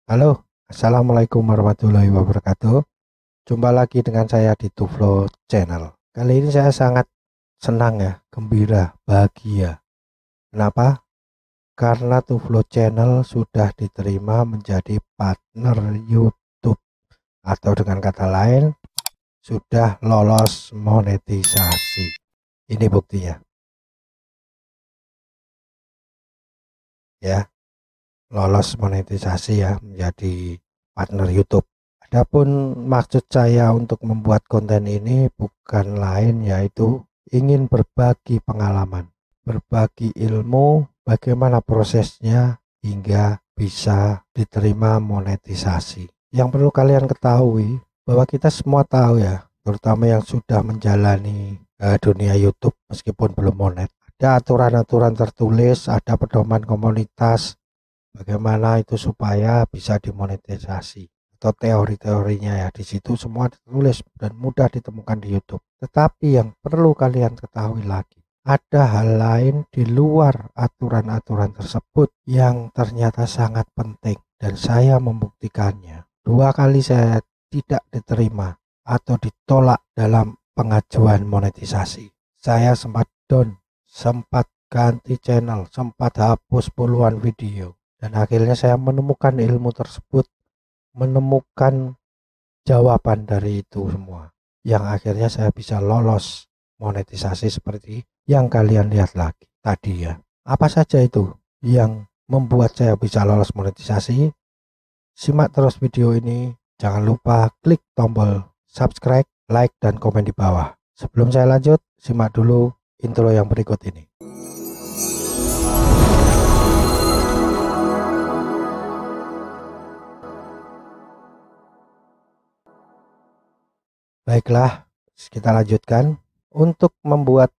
Halo, assalamualaikum warahmatullahi wabarakatuh. Jumpa lagi dengan saya di Tuflo Channel. Kali ini saya sangat senang ya, gembira, bahagia. Kenapa? Karena Tuflo Channel sudah diterima menjadi partner YouTube, atau dengan kata lain sudah lolos monetisasi. Ini buktinya ya, lolos monetisasi ya, menjadi partner YouTube. Adapun maksud saya untuk membuat konten ini bukan lain yaitu ingin berbagi pengalaman, berbagi ilmu, bagaimana prosesnya hingga bisa diterima monetisasi. Yang perlu kalian ketahui bahwa kita semua tahu ya, terutama yang sudah menjalani dunia YouTube meskipun belum monet, ada aturan-aturan tertulis, ada pedoman komunitas bagaimana itu supaya bisa dimonetisasi, atau teori-teorinya ya, di situ semua ditulis dan mudah ditemukan di YouTube. Tetapi yang perlu kalian ketahui lagi, ada hal lain di luar aturan-aturan tersebut yang ternyata sangat penting, dan saya membuktikannya. 2 kali saya tidak diterima atau ditolak dalam pengajuan monetisasi. Saya sempat down, sempat ganti channel, sempat hapus puluhan video. Dan akhirnya saya menemukan ilmu tersebut, menemukan jawaban dari itu semua, yang akhirnya saya bisa lolos monetisasi seperti yang kalian lihat lagi tadi ya. Apa saja itu yang membuat saya bisa lolos monetisasi? Simak terus video ini. Jangan lupa klik tombol subscribe, like, dan komen di bawah. Sebelum saya lanjut, simak dulu intro yang berikut ini. Baiklah, kita lanjutkan. Untuk membuat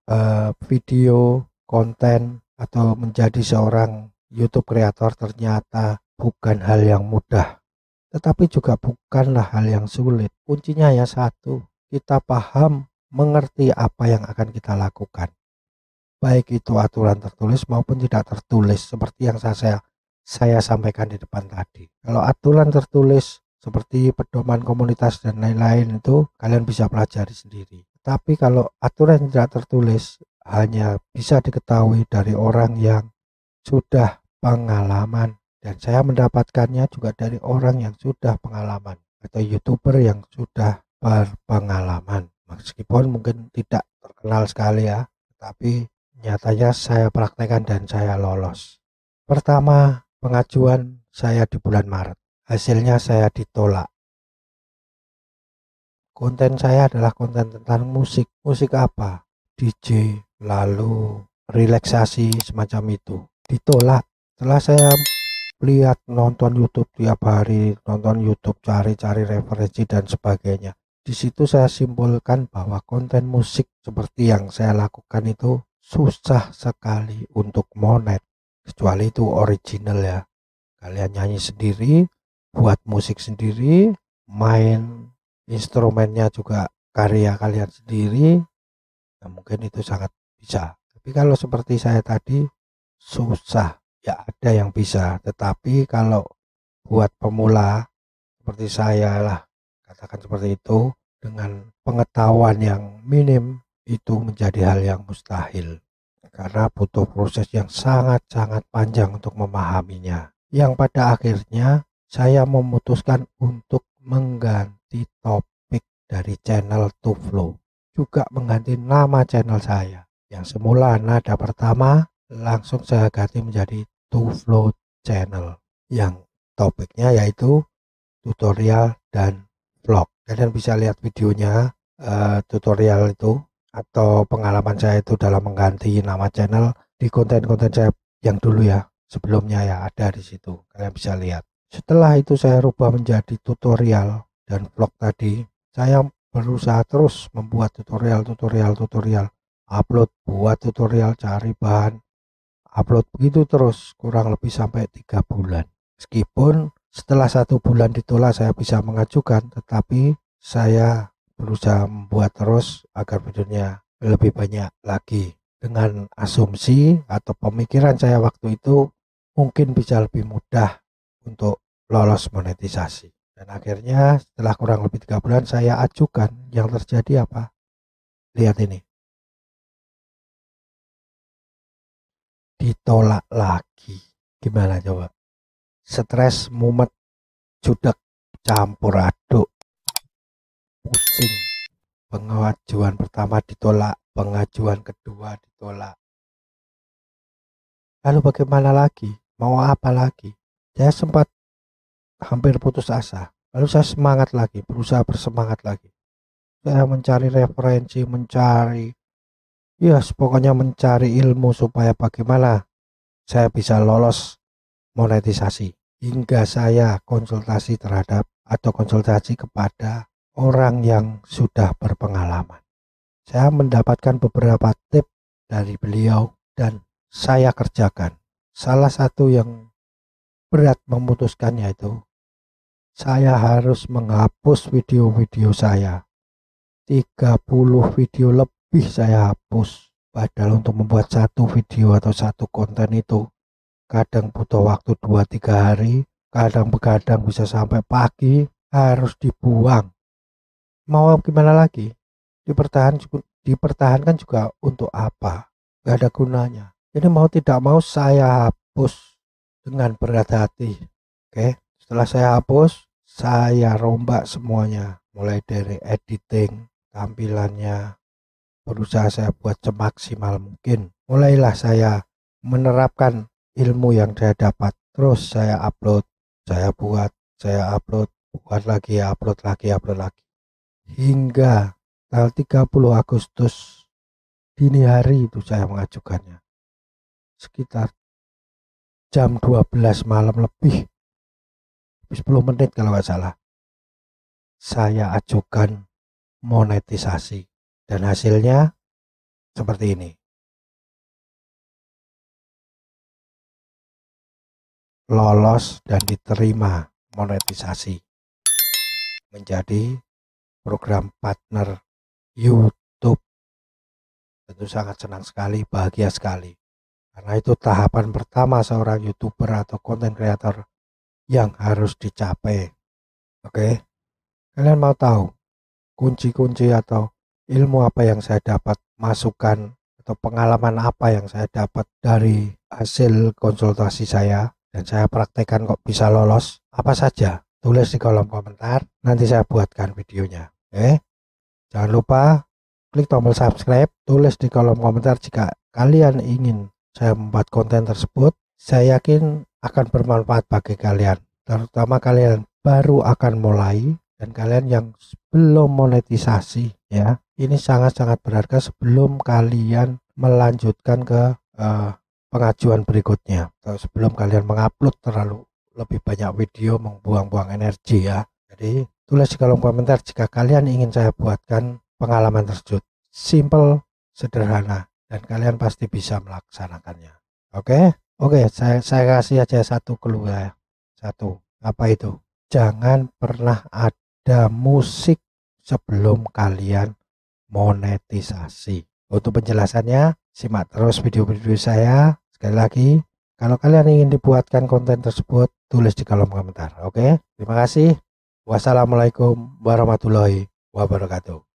video konten atau menjadi seorang YouTube kreator ternyata bukan hal yang mudah, tetapi juga bukanlah hal yang sulit. Kuncinya ya satu, kita paham, mengerti apa yang akan kita lakukan, baik itu aturan tertulis maupun tidak tertulis, seperti yang saya sampaikan di depan tadi. Kalau aturan tertulis seperti pedoman komunitas dan lain-lain itu kalian bisa pelajari sendiri. Tapi kalau aturan tidak tertulis hanya bisa diketahui dari orang yang sudah pengalaman, dan saya mendapatkannya juga dari orang yang sudah pengalaman atau YouTuber yang sudah berpengalaman. Meskipun mungkin tidak terkenal sekali ya, tapi nyatanya saya praktekkan dan saya lolos. Pertama, pengajuan saya di bulan Maret. Hasilnya saya ditolak. Konten saya adalah konten tentang musik. Musik apa? DJ, lalu relaksasi semacam itu. Ditolak. Setelah saya lihat, nonton YouTube tiap hari, nonton YouTube, cari-cari referensi dan sebagainya. Di situ saya simpulkan bahwa konten musik seperti yang saya lakukan itu susah sekali untuk monet. Kecuali itu original ya. Kalian nyanyi sendiri, buat musik sendiri, main instrumennya juga karya kalian sendiri, nah mungkin itu sangat bisa. Tapi kalau seperti saya tadi susah ya, ada yang bisa, tetapi kalau buat pemula seperti saya lah, katakan seperti itu, dengan pengetahuan yang minim itu menjadi hal yang mustahil, karena butuh proses yang sangat-sangat panjang untuk memahaminya, yang pada akhirnya saya memutuskan untuk mengganti topik dari channel Tuflo, juga mengganti nama channel saya. Yang semula nada pertama langsung saya ganti menjadi Tuflo Channel, yang topiknya yaitu tutorial dan vlog. Kalian bisa lihat videonya, tutorial itu atau pengalaman saya itu dalam mengganti nama channel di konten-konten saya yang dulu ya, sebelumnya ya, ada di situ. Kalian bisa lihat. Setelah itu saya rubah menjadi tutorial dan vlog tadi. Saya berusaha terus membuat tutorial, upload, buat tutorial, cari bahan, upload, begitu terus kurang lebih sampai 3 bulan. Meskipun setelah 1 bulan ditolak saya bisa mengajukan, tetapi saya berusaha membuat terus agar videonya lebih banyak lagi, dengan asumsi atau pemikiran saya waktu itu mungkin bisa lebih mudah untuk lolos monetisasi. Dan akhirnya setelah kurang lebih 3 bulan saya ajukan, yang terjadi apa? Lihat ini, ditolak lagi. Gimana coba? Stres, mumet, judek, campur aduk, pusing. Pengajuan pertama ditolak, pengajuan kedua ditolak. Lalu bagaimana lagi? Mau apa lagi? Saya sempat hampir putus asa. Lalu saya semangat lagi, berusaha bersemangat lagi. Saya mencari referensi, pokoknya mencari ilmu supaya bagaimana saya bisa lolos monetisasi. Hingga saya konsultasi terhadap atau konsultasi kepada orang yang sudah berpengalaman. Saya mendapatkan beberapa tips dari beliau dan saya kerjakan. Salah satu yang berat memutuskannya itu, saya harus menghapus video-video saya. 30 video lebih saya hapus. Padahal untuk membuat satu video atau satu konten itu kadang butuh waktu 2-3 hari, kadang-kadang bisa sampai pagi, harus dibuang. Mau gimana lagi? Dipertahankan juga untuk apa? Gak ada gunanya. Jadi mau tidak mau saya hapus dengan berat hati. Oke, setelah saya hapus, saya rombak semuanya, mulai dari editing, tampilannya, berusaha saya buat semaksimal mungkin. Mulailah saya menerapkan ilmu yang saya dapat. Terus saya upload, saya buat, saya upload, buat lagi, upload lagi. Hingga tanggal 30 Agustus dini hari itu saya mengajukannya. Sekitar jam 12 malam lebih 10 menit kalau nggak salah. Saya ajukan monetisasi dan hasilnya seperti ini. Lolos dan diterima monetisasi menjadi program partner YouTube. Tentu sangat senang sekali, bahagia sekali. Karena itu tahapan pertama seorang YouTuber atau content creator yang harus dicapai. Oke, kalian mau tahu kunci-kunci atau ilmu apa yang saya dapat, masukan atau pengalaman apa yang saya dapat dari hasil konsultasi saya dan saya praktekkan kok bisa lolos? Apa saja? Tulis di kolom komentar, nanti saya buatkan videonya. Jangan lupa klik tombol subscribe, tulis di kolom komentar jika kalian ingin saya membuat konten tersebut. Saya yakin akan bermanfaat bagi kalian, terutama kalian baru akan mulai dan kalian yang belum monetisasi ya. Ini sangat-sangat berharga sebelum kalian melanjutkan ke pengajuan berikutnya, atau sebelum kalian mengupload terlalu lebih banyak video, membuang-buang energi ya. Jadi tulis di kolom komentar jika kalian ingin saya buatkan pengalaman tersebut. Simple, sederhana, dan kalian pasti bisa melaksanakannya. Oke, saya kasih aja satu clue ya. Satu, apa itu? Jangan pernah ada musik sebelum kalian monetisasi. Untuk penjelasannya, simak terus video-video saya. Sekali lagi, kalau kalian ingin dibuatkan konten tersebut, tulis di kolom komentar. Oke, terima kasih. Wassalamualaikum warahmatullahi wabarakatuh.